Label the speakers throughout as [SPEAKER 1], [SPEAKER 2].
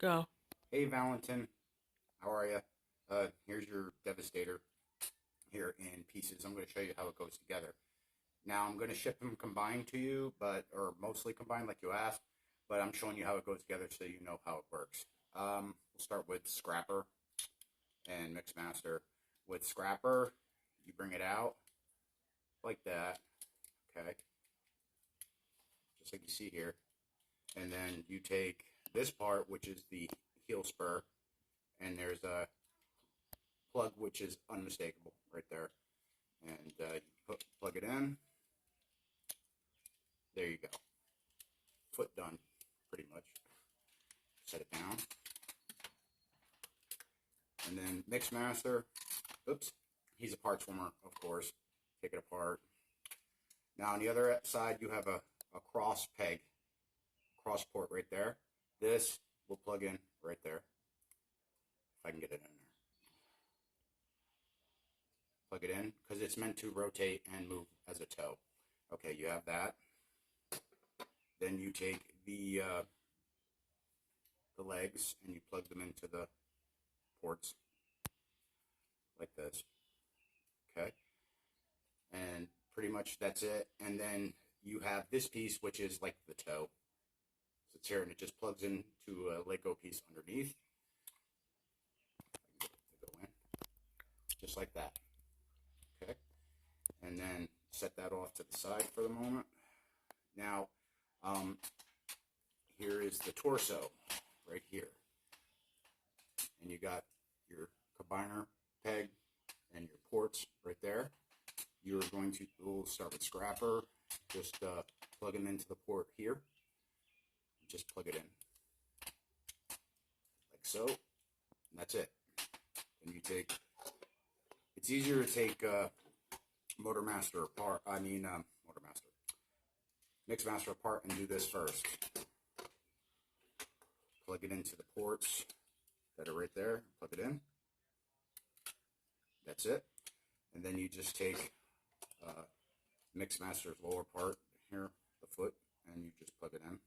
[SPEAKER 1] Go.
[SPEAKER 2] Hey Valentin, how are you? Here's your Devastator here in pieces. I'm going to show you how it goes together. Now I'm going to ship them combined to you, or mostly combined like you asked, but I'm showing you how it goes together so you know how it works. We'll start with Scrapper and Mixmaster. With Scrapper, you bring it out like that, okay, just like you see here, and then you take this part, which is the heel spur, and there's a plug which is unmistakable right there, and you plug it in. There you go. Foot done, pretty much. Set it down, and then Mixmaster. Oops, he's a parts warmer, of course. Take it apart. Now on the other side, you have a cross peg, cross port right there. This will plug in right there. If I can get it in there. Plug it in because it's meant to rotate and move as a toe. Okay, you have that. Then you take the legs and you plug them into the ports like this. Okay, and pretty much that's it. And then you have this piece, which is like the toe. So it's here, and it just plugs into a Lego piece underneath. To go in, just like that. Okay, and then set that off to the side for the moment. Now, here is the torso right here, and you got your combiner peg and your ports right there. You're going to, we'll start with Scrapper. Just plug them into the port here. Just plug it in like so, and that's it. And you take, it's easier to take Mixmaster apart and do this first. Plug it into the ports that are right there. Plug it in. That's it. And then you just take Mixmaster's lower part here, the foot, and you just plug it in.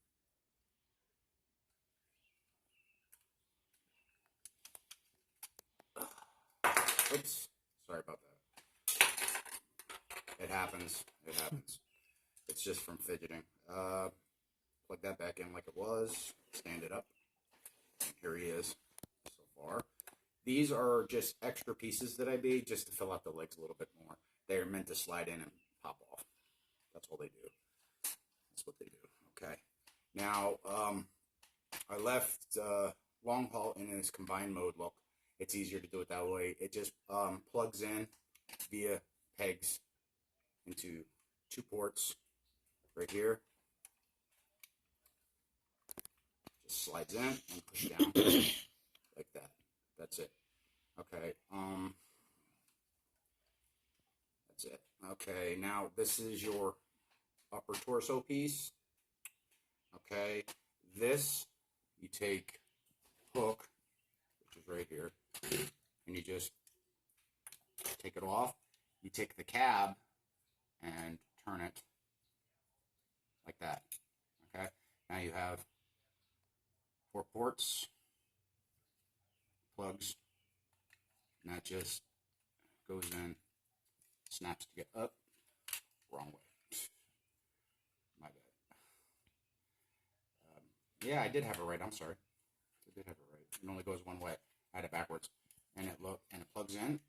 [SPEAKER 2] Oops, sorry about that. It happens. It happens. It's just from fidgeting. Plug that back in like it was. Stand it up. And here he is so far. These are just extra pieces that I made just to fill out the legs a little bit more. They're meant to slide in and pop off. That's all they do. That's what they do. Okay. Now, I left long haul in this combined mode look. It's easier to do it that way. It just plugs in via pegs into two ports right here. Just slides in and push down like that. That's it. Okay. That's it. Okay. Now this is your upper torso piece. Okay. This you take hook, which is right here, and you just take it off. You take the cab and turn it like that. Okay. Now you have 4 ports, plugs, and that just goes in, snaps to get up. Wrong way. My bad. Yeah, I did have it right. I'm sorry. I did have it right. It only goes one way. I had it backwards, and it plugs in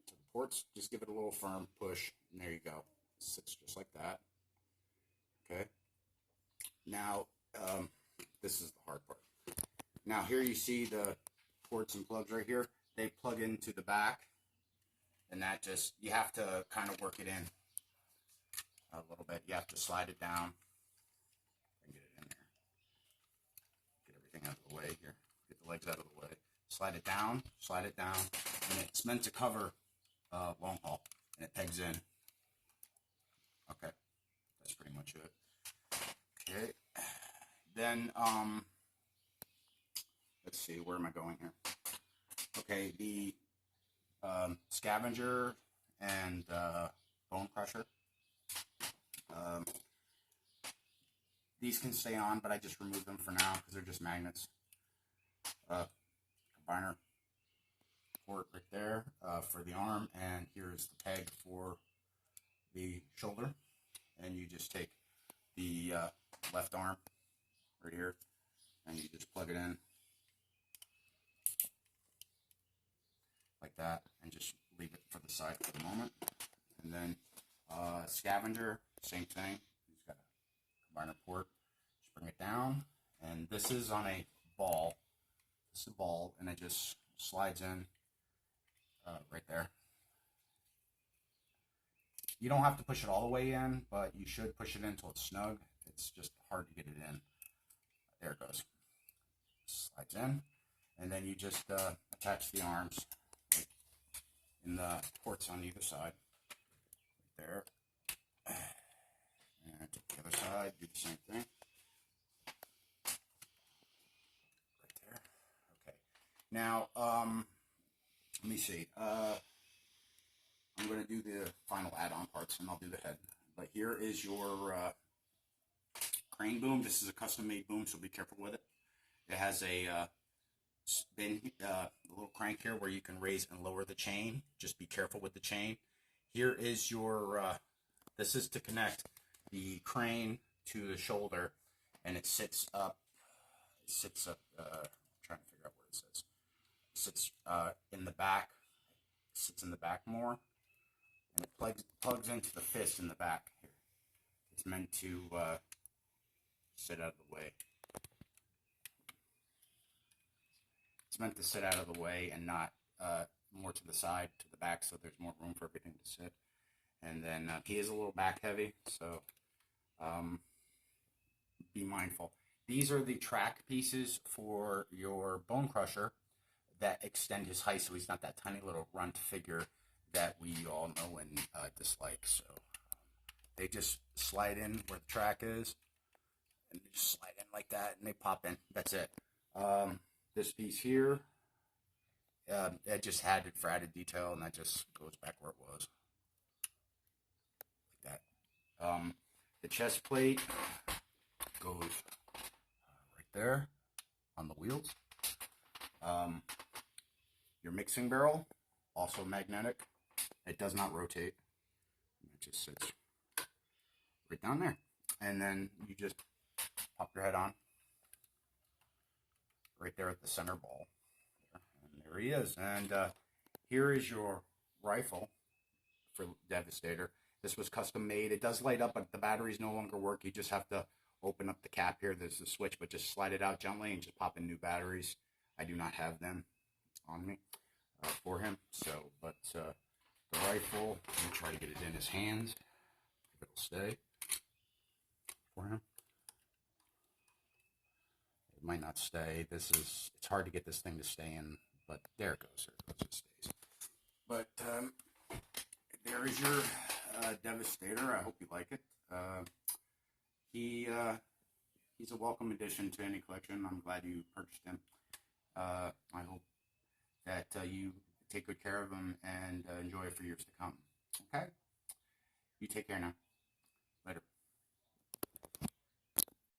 [SPEAKER 2] to the ports. Just give it a little firm push, and there you go. It sits just like that. Okay. Now, this is the hard part. Now here you see the ports and plugs right here. They plug into the back, and that just, you have to kind of work it in a little bit. You have to slide it down and get it in there. Get everything out of the way here. Get the legs out of the way. Slide it down, and it's meant to cover long haul, and it pegs in. Okay, that's pretty much it. Okay, then let's see, where am I going here? Okay, the scavenger and bone crusher. These can stay on, but I just remove them for now because they're just magnets. combiner port right there for the arm, and here's the peg for the shoulder. And you just take the left arm right here, and you just plug it in like that, and just leave it for the side for the moment. And then scavenger, same thing. You've got a combiner port. Just bring it down, and this is on a ball. This is a ball, and it just slides in right there. You don't have to push it all the way in, but you should push it in until it's snug. It's just hard to get it in. There it goes. Slides in, and then you just attach the arms like in the ports on either side. Right there. And to the other side, do the same thing. Right there. Okay. Now, let me see. I'm going to do the final add-on parts, and I'll do the head. But here is your crane boom. This is a custom-made boom, so be careful with it. It has a little crank here where you can raise and lower the chain. Just be careful with the chain. Here is your, this is to connect the crane to the shoulder, and it sits up, I'm trying to figure out where it sits. It sits in the back, more, and it plugs into the fist in the back here. It's meant to sit out of the way. It's meant to sit out of the way and not more to the side, to the back, so there's more room for everything to sit. And then he is a little back heavy, so be mindful. These are the track pieces for your bone crusher that extend his height, so he's not that tiny little runt figure that we all know and dislike. So they just slide in where the track is, and they just slide in like that, and they pop in. That's it. This piece here, I just had it for added detail, and that just goes back where it was, like that. The chest plate goes right there on the wheels. Your mixing barrel, also magnetic. It does not rotate. It just sits right down there. And then you just pop your head on right there at the center ball. And there he is. And here is your rifle for Devastator. This was custom made. It does light up, but the batteries no longer work. You just have to open up the cap here. There's the switch, but just slide it out gently and just pop in new batteries. I do not have them on me for him. So, but the rifle, I'm going to try to get it in his hands. If it'll stay for him. It might not stay. It's hard to get this thing to stay in, but there it goes. There it goes. It stays. But there is your Devastator. I hope you like it. He's a welcome addition to any collection. I'm glad you purchased him. I hope that you take good care of him and enjoy it for years to come. Okay? You take care now.